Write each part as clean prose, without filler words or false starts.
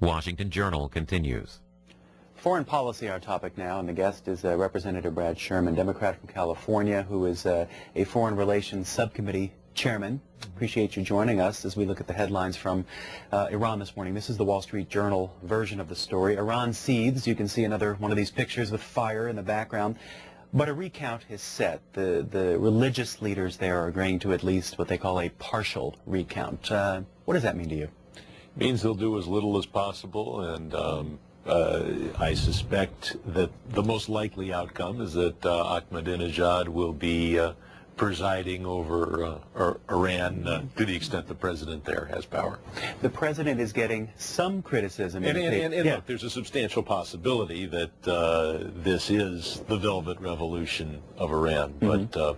Washington Journal continues. Foreign policy, our topic now, and the guest is Representative Brad Sherman, Democrat from California, who is a Foreign Relations Subcommittee Chairman. Appreciate you joining us as we look at the headlines from Iran this morning. This is the Wall Street Journal version of the story. Iran seethes. You can see another one of these pictures with fire in the background. But a recount is set. The religious leaders there are agreeing to at least what they call a partial recount. What does that mean to you? It means they'll do as little as possible, and I suspect that the most likely outcome is that Ahmadinejad will be presiding over Iran to the extent the president there has power. The president is getting some criticism. And look, there's a substantial possibility that this is the Velvet Revolution of Iran, but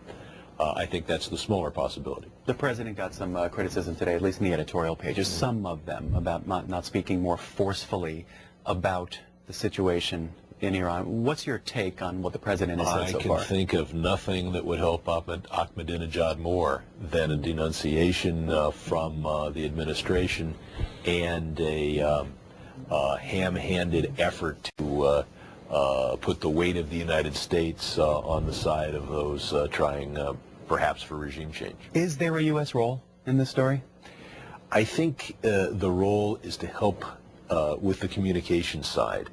I think that's the smaller possibility. The president got some criticism today, at least in the editorial pages, some of them, about not speaking more forcefully about the situation in Iran. What's your take on what the president has said so far? I can think of nothing that would help Ahmadinejad more than a denunciation from the administration and a ham-handed effort to put the weight of the United States on the side of those trying perhaps for regime change. Is there a U.S. role in this story? I think the role is to help with the communication side.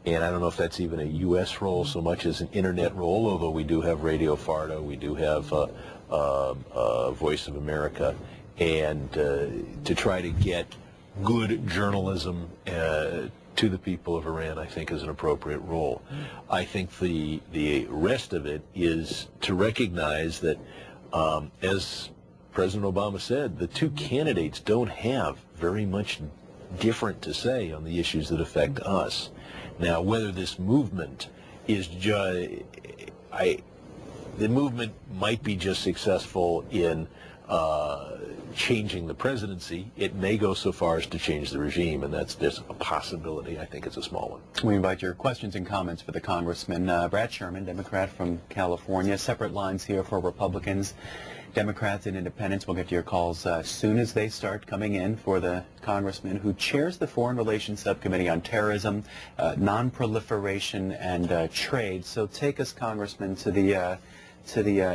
And I don't know if that's even a U.S. role so much as an internet role, although we do have Radio Farda, we do have Voice of America, and to try to get good journalism to the people of Iran, I think, is an appropriate role. I think the rest of it is to recognize that, as President Obama said, the two candidates don't have very much different to say on the issues that affect us. Now, whether this movement is the movement might be just successful in changing the presidency. It may go so far as to change the regime, and there's a possibility. I think it's a small one. We invite your questions and comments for the Congressman. Brad Sherman, Democrat from California. Separate lines here for Republicans, Democrats, and Independents. We'll get to your calls as soon as they start coming in for the Congressman who chairs the Foreign Relations Subcommittee on Terrorism, Non-Proliferation, and Trade. So take us, Congressman, to the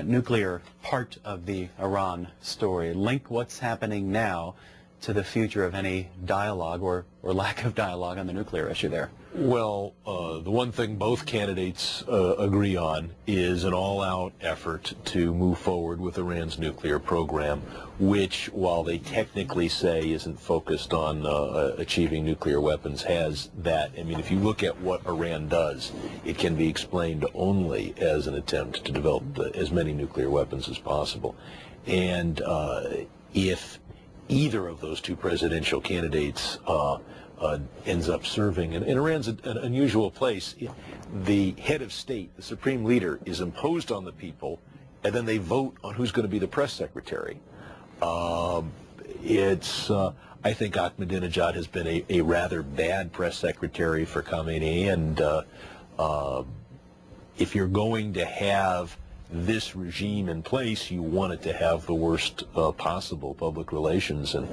nuclear part of the Iran story. Link what's happening now to the future of any dialogue or lack of dialogue on the nuclear issue there. Well, the one thing both candidates agree on is an all-out effort to move forward with Iran's nuclear program, which, while they technically say isn't focused on achieving nuclear weapons, has that. I mean, if you look at what Iran does, it can be explained only as an attempt to develop as many nuclear weapons as possible. And if either of those two presidential candidates ends up serving, and Iran's an unusual place. The head of state, the supreme leader, is imposed on the people, and then they vote on who's going to be the press secretary. I think Ahmadinejad has been a rather bad press secretary for Khamenei, and if you're going to have this regime in place, you want it to have the worst possible public relations. And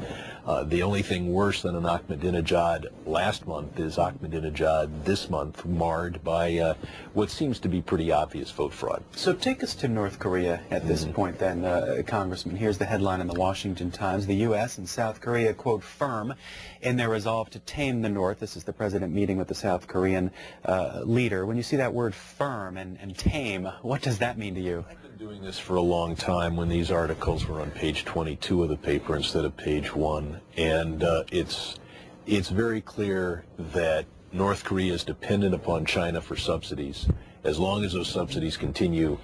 the only thing worse than an Ahmadinejad last month is Ahmadinejad this month, marred by what seems to be pretty obvious vote fraud. So take us to North Korea at this point then, Congressman. Here's the headline in the Washington Times. The U.S. and South Korea, quote, firm in their resolve to tame the North. This is the president meeting with the South Korean leader. When you see that word firm and tame, what does that mean to you? I've been doing this for a long time when these articles were on page 22 of the paper instead of page 1. And it's very clear that North Korea is dependent upon China for subsidies. As long as those subsidies continue,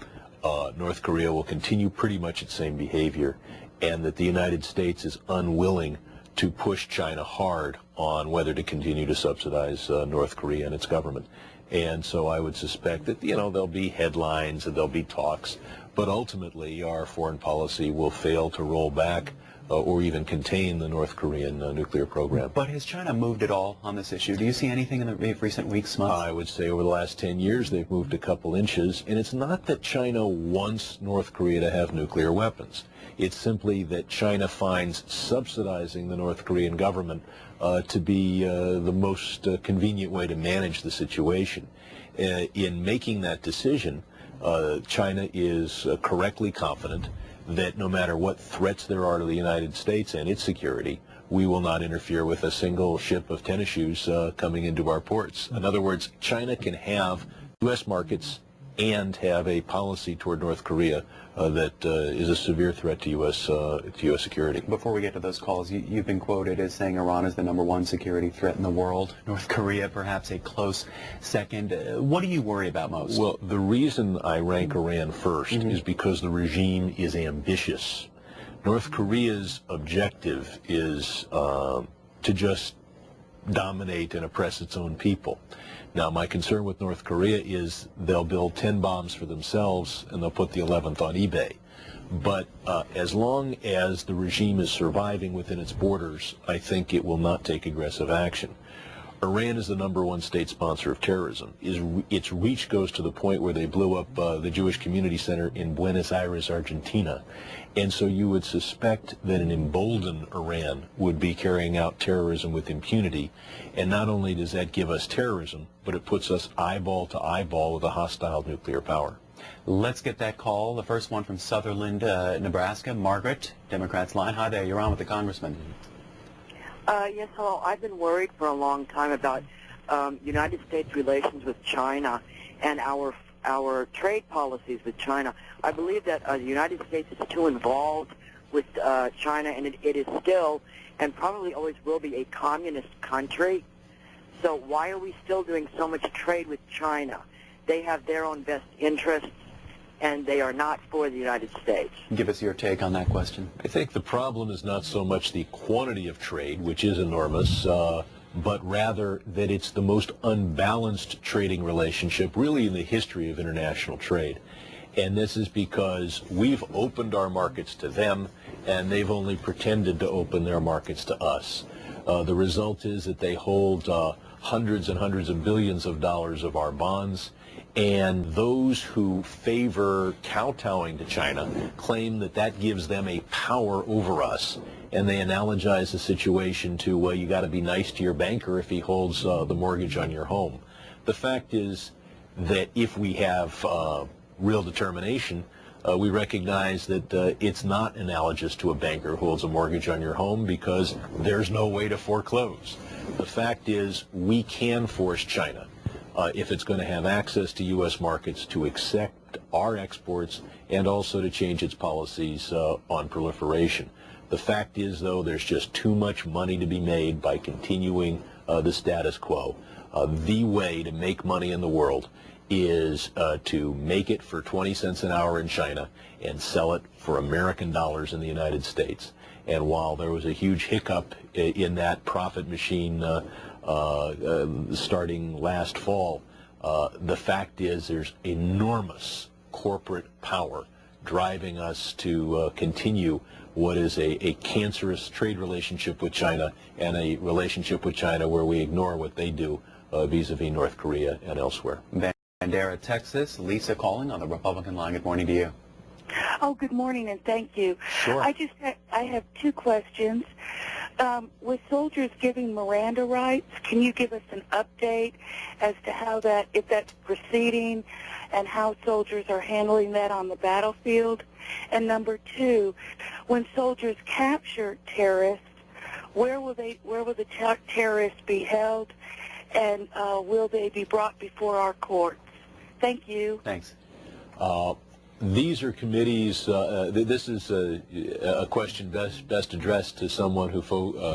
North Korea will continue pretty much its same behavior, and that the United States is unwilling to push China hard on whether to continue to subsidize North Korea and its government. And so I would suspect that, there'll be headlines and there'll be talks, but ultimately our foreign policy will fail to roll back or even contain the North Korean nuclear program. But has China moved at all on this issue? Do you see anything in the recent weeks, months? I would say over the last 10 years they've moved a couple inches, and it's not that China wants North Korea to have nuclear weapons. It's simply that China finds subsidizing the North Korean government to be the most convenient way to manage the situation. In making that decision, China is correctly confident that no matter what threats there are to the United States and its security, we will not interfere with a single ship of tennis shoes coming into our ports. In other words, China can have U.S. markets and have a policy toward North Korea that is a severe threat to U.S. security. Before we get to those calls, you've been quoted as saying Iran is the #1 security threat in the world. North Korea perhaps a close second. What do you worry about most? Well, the reason I rank Iran first is because the regime is ambitious. North Korea's objective is to just dominate and oppress its own people. Now, my concern with North Korea is they'll build 10 bombs for themselves and they'll put the 11th on eBay. But as long as the regime is surviving within its borders, I think it will not take aggressive action. Iran is the #1 state sponsor of terrorism. Its reach goes to the point where they blew up the Jewish Community Center in Buenos Aires, Argentina. And so you would suspect that an emboldened Iran would be carrying out terrorism with impunity. And not only does that give us terrorism, but it puts us eyeball to eyeball with a hostile nuclear power. Let's get that call. The first one from Sutherland, Nebraska. Margaret, Democrats line. Hi there. You're on with the Congressman. Yes, hello. I've been worried for a long time about United States relations with China and our trade policies with China. I believe that the United States is too involved with China, and it is still and probably always will be a communist country. So why are we still doing so much trade with China? They have their own best interests, and they are not for the United States. Give us your take on that question. I think the problem is not so much the quantity of trade, which is enormous, but rather that it's the most unbalanced trading relationship really in the history of international trade. And this is because we've opened our markets to them, and they've only pretended to open their markets to us. The result is that they hold hundreds and hundreds of billions of dollars of our bonds, and those who favor kowtowing to China claim that that gives them a power over us, and they analogize the situation to, well, you got to be nice to your banker if he holds the mortgage on your home. The fact is that if we have real determination, we recognize that it's not analogous to a banker who holds a mortgage on your home because there's no way to foreclose. The fact is we can force China, if it's going to have access to U.S. markets, to accept our exports and also to change its policies on proliferation. The fact is, though, there's just too much money to be made by continuing the status quo. The way to make money in the world is to make it for 20 cents an hour in China and sell it for American dollars in the United States. And while there was a huge hiccup in that profit machine starting last fall, the fact is there's enormous corporate power driving us to continue what is a cancerous trade relationship with China, and a relationship with China where we ignore what they do vis-a-vis North Korea and elsewhere. Bandera, Texas. Lisa calling on the Republican line. Good morning to you. Oh, good morning, and thank you. Sure. I have two questions. With soldiers giving Miranda rights, can you give us an update as to how if that's proceeding and how soldiers are handling that on the battlefield? And number two, when soldiers capture terrorists, where will the terrorists be held, and will they be brought before our courts? Thank you. Thanks. These are committees, this is a question best addressed to someone who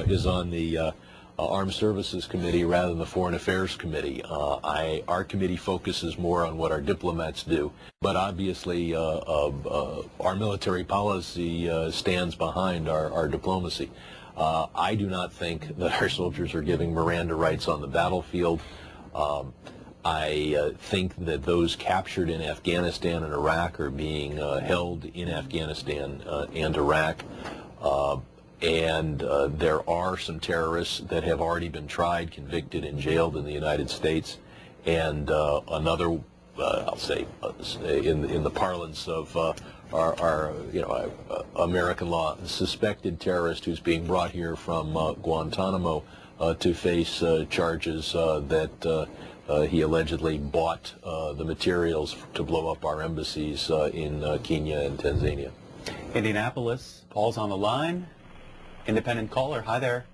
is on the Armed Services Committee rather than the Foreign Affairs Committee. Our committee focuses more on what our diplomats do, but obviously our military policy stands behind our diplomacy. I do not think that our soldiers are giving Miranda rights on the battlefield. I think that those captured in Afghanistan and Iraq are being held in Afghanistan and Iraq. And there are some terrorists that have already been tried, convicted, and jailed in the United States. And another, I'll say, in the parlance of our American law, suspected terrorist who's being brought here from Guantanamo to face charges that he allegedly bought the materials to blow up our embassies in Kenya and Tanzania. Indianapolis, Paul's on the line. Independent caller. Hi there.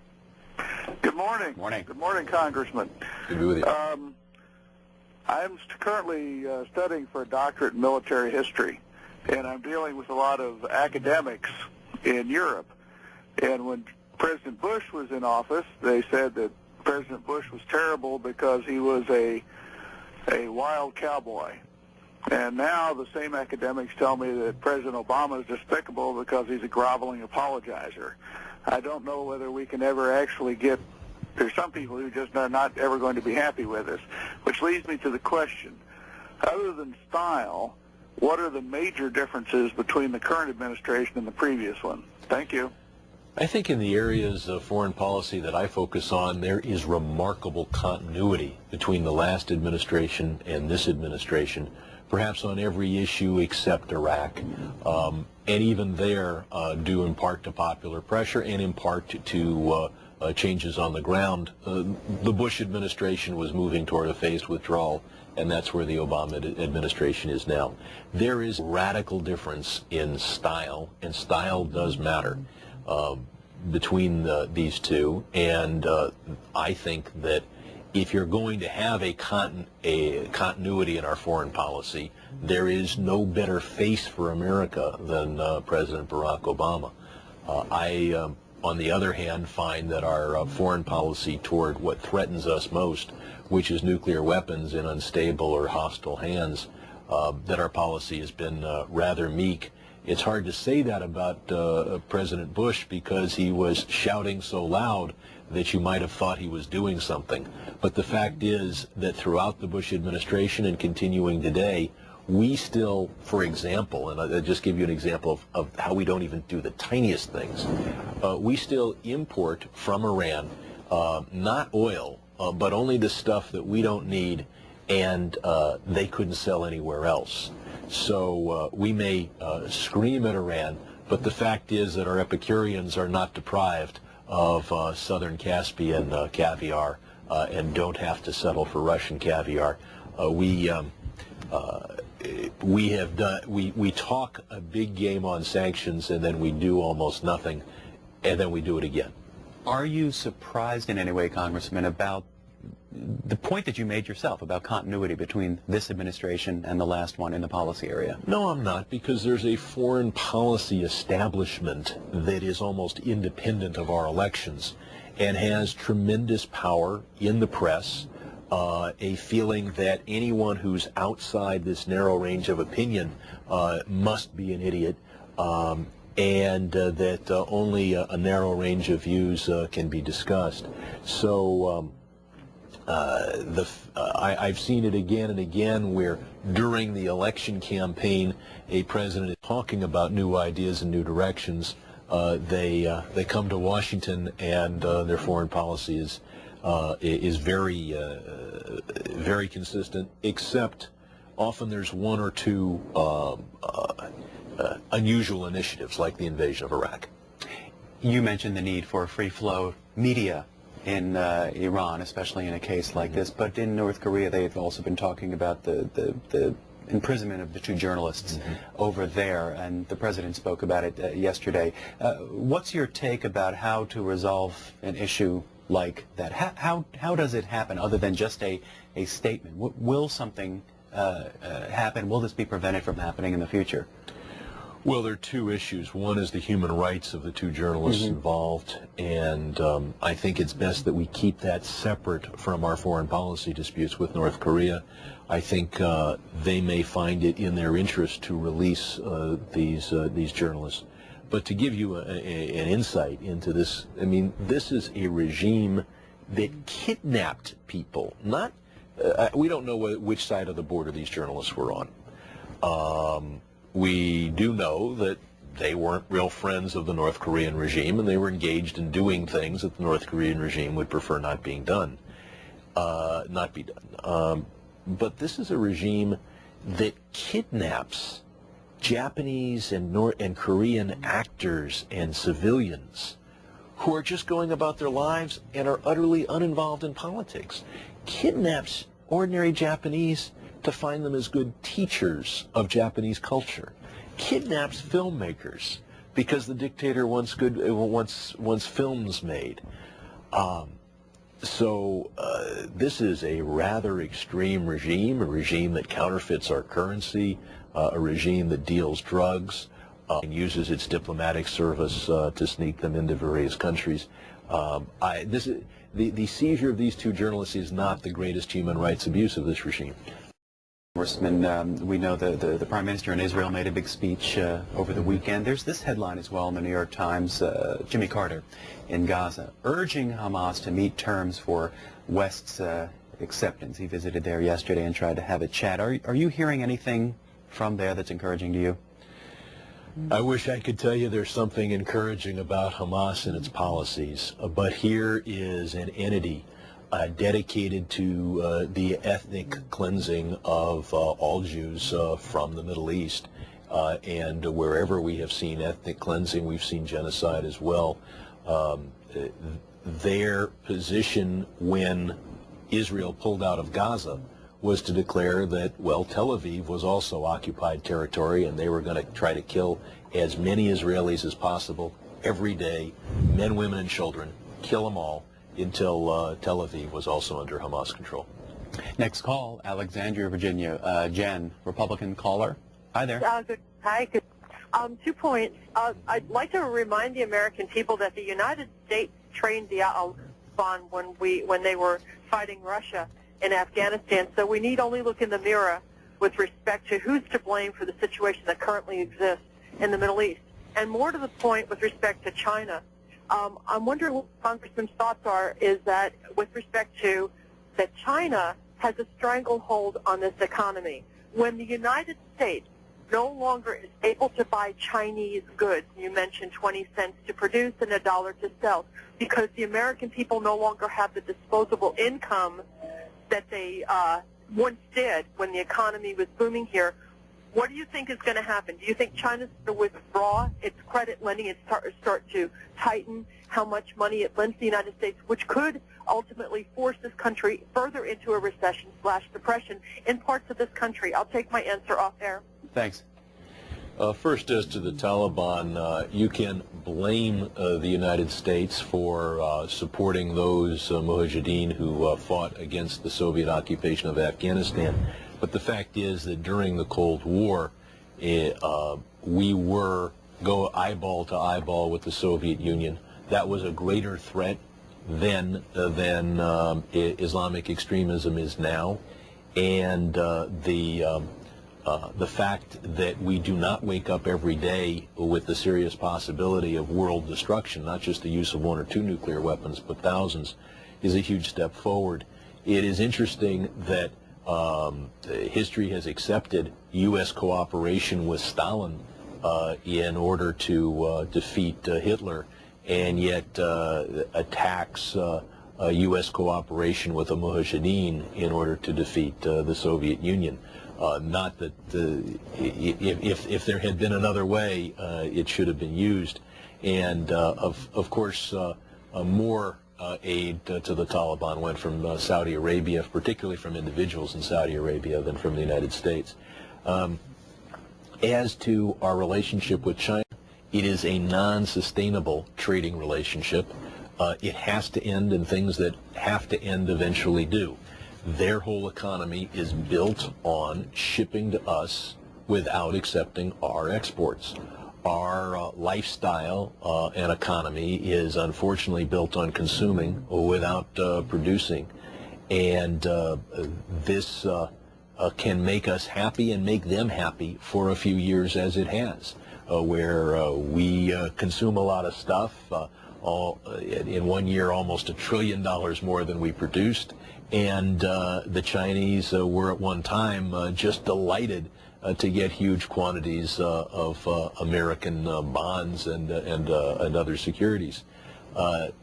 Good morning. Morning. Good morning, Congressman. Good to be with you. I'm currently studying for a doctorate in military history, and I'm dealing with a lot of academics in Europe. And when President Bush was in office, they said that President Bush was terrible because he was a wild cowboy. And now the same academics tell me that President Obama is despicable because he's a groveling apologizer. I don't know whether we can ever actually get, there's some people who just are not ever going to be happy with us, which leads me to the question, other than style, what are the major differences between the current administration and the previous one? Thank you. I think in the areas of foreign policy that I focus on, there is remarkable continuity between the last administration and this administration, perhaps on every issue except Iraq. And even there, due in part to popular pressure and in part to changes on the ground, the Bush administration was moving toward a phased withdrawal, and that's where the Obama administration is now. There is radical difference in style, and style does matter between these two, and I think that if you're going to have a continuity in our foreign policy, there is no better face for America than President Barack Obama. I, on the other hand, find that our foreign policy toward what threatens us most, which is nuclear weapons in unstable or hostile hands, that our policy has been rather meek. It's hard to say that about President Bush because he was shouting so loud that you might have thought he was doing something. But the fact is that throughout the Bush administration and continuing today, we still, for example, and I'll just give you an example of how we don't even do the tiniest things, we still import from Iran not oil, but only the stuff that we don't need and they couldn't sell anywhere else. So we may scream at Iran, but the fact is that our Epicureans are not deprived of southern Caspian caviar and don't have to settle for Russian caviar. We talk a big game on sanctions and then we do almost nothing, and then we do it again. Are you surprised in any way, Congressman, about the point that you made yourself about continuity between this administration and the last one in the policy area? No, I'm not, because there's a foreign policy establishment that is almost independent of our elections and has tremendous power in the press, a feeling that anyone who's outside this narrow range of opinion must be an idiot, and that only a narrow range of views can be discussed. So I've seen it again and again where during the election campaign a president is talking about new ideas and new directions. They come to Washington and their foreign policy is very very consistent, except often there's one or two unusual initiatives like the invasion of Iraq. You mentioned the need for free flow media in Iran, especially in a case like this, but in North Korea they've also been talking about the imprisonment of the two journalists over there, and the president spoke about it yesterday. What's your take about how to resolve an issue like that? How does it happen other than just a statement? Will something happen? Will this be prevented from happening in the future? Well, there are two issues. One is the human rights of the two journalists involved, and I think it's best that we keep that separate from our foreign policy disputes with North Korea. I think they may find it in their interest to release these journalists. But to give you an insight into this, I mean, this is a regime that kidnapped people. Not, we don't know which side of the border these journalists were on. We do know that they weren't real friends of the North Korean regime, and they were engaged in doing things that the North Korean regime would prefer not be done. But this is a regime that kidnaps Japanese and Korean actors and civilians who are just going about their lives and are utterly uninvolved in politics, kidnaps ordinary Japanese to find them as good teachers of Japanese culture, kidnaps filmmakers because the dictator wants films made. So this is a rather extreme regime, a regime that counterfeits our currency, a regime that deals drugs, and uses its diplomatic service to sneak them into various countries. The seizure of these two journalists is not the greatest human rights abuse of this regime. Congressman, we know the Prime Minister in Israel made a big speech over the weekend. There's this headline as well in the New York Times, Jimmy Carter in Gaza, urging Hamas to meet terms for West's acceptance. He visited there yesterday and tried to have a chat. Are you hearing anything from there that's encouraging to you? I wish I could tell you there's something encouraging about Hamas and its policies, but here is an entity dedicated to the ethnic cleansing of all Jews from the Middle East. And wherever we have seen ethnic cleansing, we've seen genocide as well. Their position when Israel pulled out of Gaza was to declare that, well, Tel Aviv was also occupied territory, and they were going to try to kill as many Israelis as possible every day, men, women, and children, kill them all until Tel Aviv was also under Hamas control. Next call, Alexandria, Virginia. Jen, Republican caller. Hi there. Hi. Good. 2 points. I'd like to remind the American people that the United States trained the Taliban when they were fighting Russia in Afghanistan. So we need only look in the mirror with respect to who's to blame for the situation that currently exists in the Middle East. And more to the point with respect to China, I'm wondering what Congressman's thoughts are, is that with respect to that China has a stranglehold on this economy. When the United States no longer is able to buy Chinese goods, you mentioned 20 cents to produce and $1 to sell, because the American people no longer have the disposable income that they once did when the economy was booming here. What do you think is going to happen? Do you think China's going to withdraw its credit lending and start to tighten how much money it lends to the United States, which could ultimately force this country further into a recession/depression in parts of this country? I'll take my answer off air. Thanks. First, as to the Taliban, you can blame the United States for supporting those mujahideen who fought against the Soviet occupation of Afghanistan. But the fact is that during the Cold War, we were go eyeball to eyeball with the Soviet Union. That was a greater threat then than Islamic extremism is now. And the fact that we do not wake up every day with the serious possibility of world destruction, not just the use of 1 or 2 nuclear weapons, but thousands, is a huge step forward. It is interesting that history has accepted U.S. cooperation with Stalin in order to defeat Hitler, and yet attacks U.S. cooperation with the Mujahideen in order to defeat the Soviet Union. Not that if there had been another way, it should have been used. And of course, more aid to the Taliban went from Saudi Arabia, particularly from individuals in Saudi Arabia, than from the United States. As to our relationship with China, it is a non-sustainable trading relationship. It has to end, and things that have to end eventually do. Their whole economy is built on shipping to us without accepting our exports. Our lifestyle and economy is unfortunately built on consuming without producing. And this can make us happy and make them happy for a few years, as it has, where we consume a lot of stuff. In 1 year, almost $1 trillion more than we produced. And the Chinese were at one time just delighted to get huge quantities of American bonds and other securities.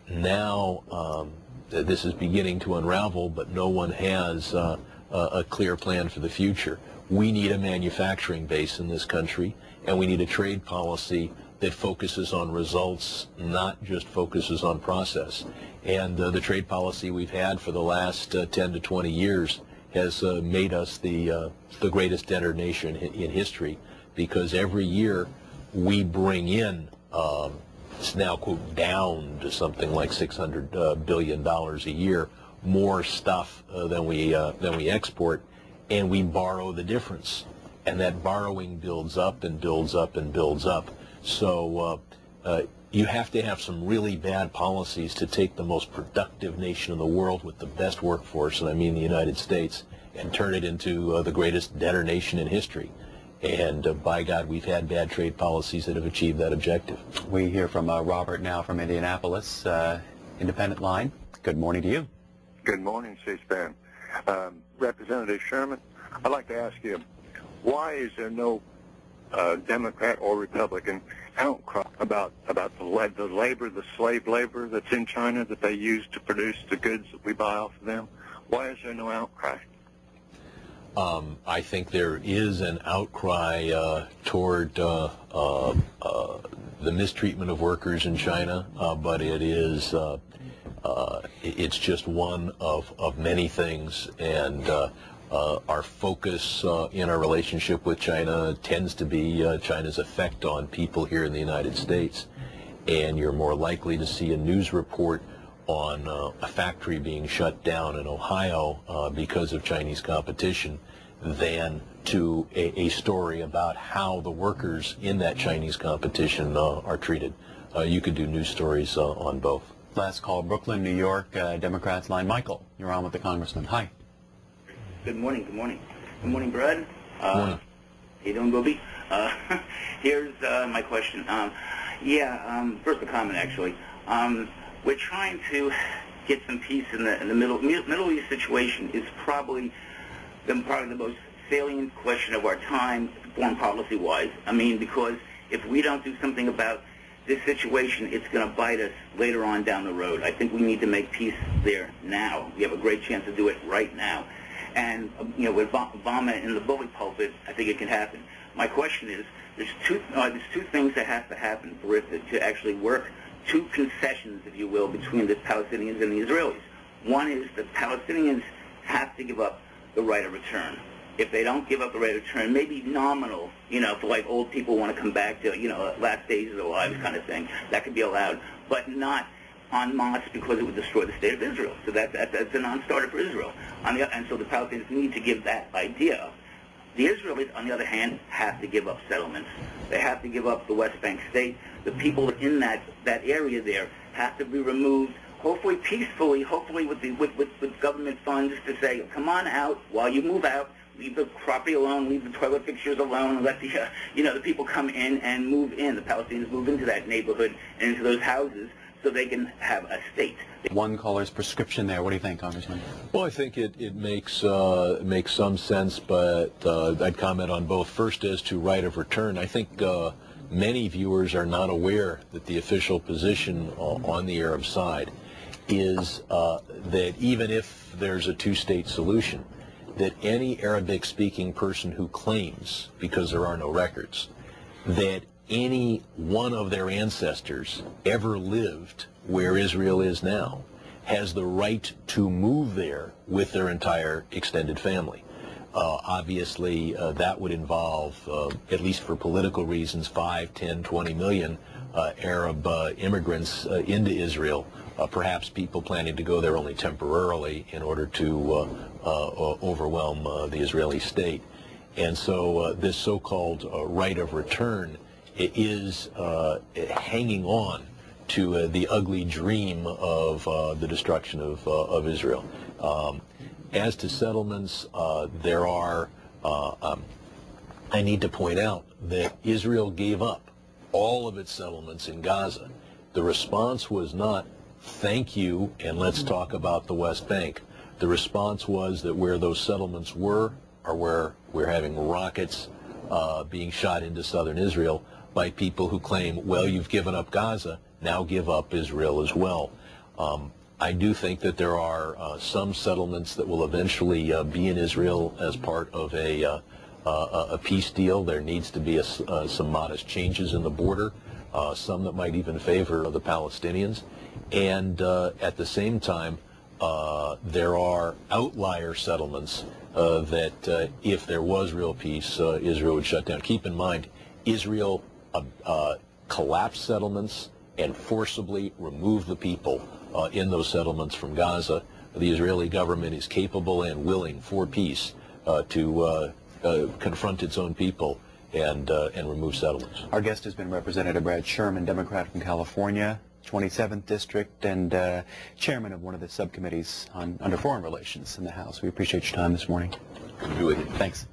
Now this is beginning to unravel, but no one has a clear plan for the future. We need a manufacturing base in this country, and we need a trade policy that focuses on results, not just focuses on process. And the trade policy we've had for the last 10 to 20 years has made us the greatest debtor nation in history, because every year we bring in, it's now, quote, down to something like $600 billion a year, more stuff than we export, and we borrow the difference. And that borrowing builds up and builds up and builds up. So you have to have some really bad policies to take the most productive nation in the world with the best workforce, and I mean the United States, and turn it into the greatest debtor nation in history. And by God, we've had bad trade policies that have achieved that objective. We hear from Robert now from Indianapolis, independent line. Good morning to you. Good morning, C-SPAN. Representative Sherman, I'd like to ask you, why is there no Democrat or Republican outcry about the labor, the slave labor that's in China that they use to produce the goods that we buy off of them? Why is there no outcry? I think there is an outcry toward the mistreatment of workers in China, but it is it's just one of many things, and our focus in our relationship with China tends to be China's effect on people here in the United States. And you're more likely to see a news report on a factory being shut down in Ohio because of Chinese competition than to a story about how the workers in that Chinese competition are treated. You could do news stories on both. Last call, Brooklyn, New York, Democrats line. Michael, you're on with the Congressman. Hi. Good morning, good morning. Good morning, Brad. Good morning. How you doing, Booby? Here's my question. First a comment, actually. We're trying to get some peace in the Middle East situation. Is probably the most salient question of our time, foreign policy-wise. I mean, because if we don't do something about this situation, it's going to bite us later on down the road. I think we need to make peace there now. We have a great chance to do it right now. And, with Obama in the bully pulpit, I think it can happen. My question is, there's two things that have to happen for it to actually work, two concessions, if you will, between the Palestinians and the Israelis. One is the Palestinians have to give up the right of return. If they don't give up the right of return, maybe nominal, for like old people want to come back to, last days of their lives kind of thing, that could be allowed, but not en masse, because it would destroy the state of Israel. So that's a non-starter for Israel. And so the Palestinians need to give that idea up. The Israelis, on the other hand, have to give up settlements. They have to give up the West Bank state. The people in that area there have to be removed, hopefully peacefully, hopefully with government funds to say, come on out. While you move out, leave the property alone, leave the toilet fixtures alone, and let the people come in and move in. The Palestinians move into that neighborhood and into those houses, so they can have a state. One caller's prescription there. What do you think, Congressman? Well, I think it makes some sense, but I'd comment on both. First, as to right of return, I think many viewers are not aware that the official position on the Arab side is that even if there's a two-state solution, that any Arabic-speaking person who claims, because there are no records, that any one of their ancestors ever lived where Israel is now has the right to move there with their entire extended family. Obviously, that would involve, at least for political reasons, 5, 10, 20 million Arab immigrants into Israel, perhaps people planning to go there only temporarily in order to overwhelm the Israeli state. And so this so-called right of return is hanging on to the ugly dream of the destruction of Israel. As to settlements, there are, I need to point out that Israel gave up all of its settlements in Gaza. The response was not, thank you, and let's talk about the West Bank. The response was that where those settlements were, or where we're having rockets being shot into southern Israel by people who claim, well, you've given up Gaza, now give up Israel as well. I do think that there are some settlements that will eventually be in Israel as part of a peace deal. There needs to be some modest changes in the border, some that might even favor the Palestinians. And at the same time, there are outlier settlements that if there was real peace, Israel would shut down. Keep in mind, Israel collapsed settlements and forcibly removed the people in those settlements from Gaza. The Israeli government is capable and willing for peace to confront its own people and remove settlements. Our guest has been Representative Brad Sherman, Democrat from California, 27th District, and chairman of one of the subcommittees under foreign relations in the House. We appreciate your time this morning. Good to be with you. Thanks.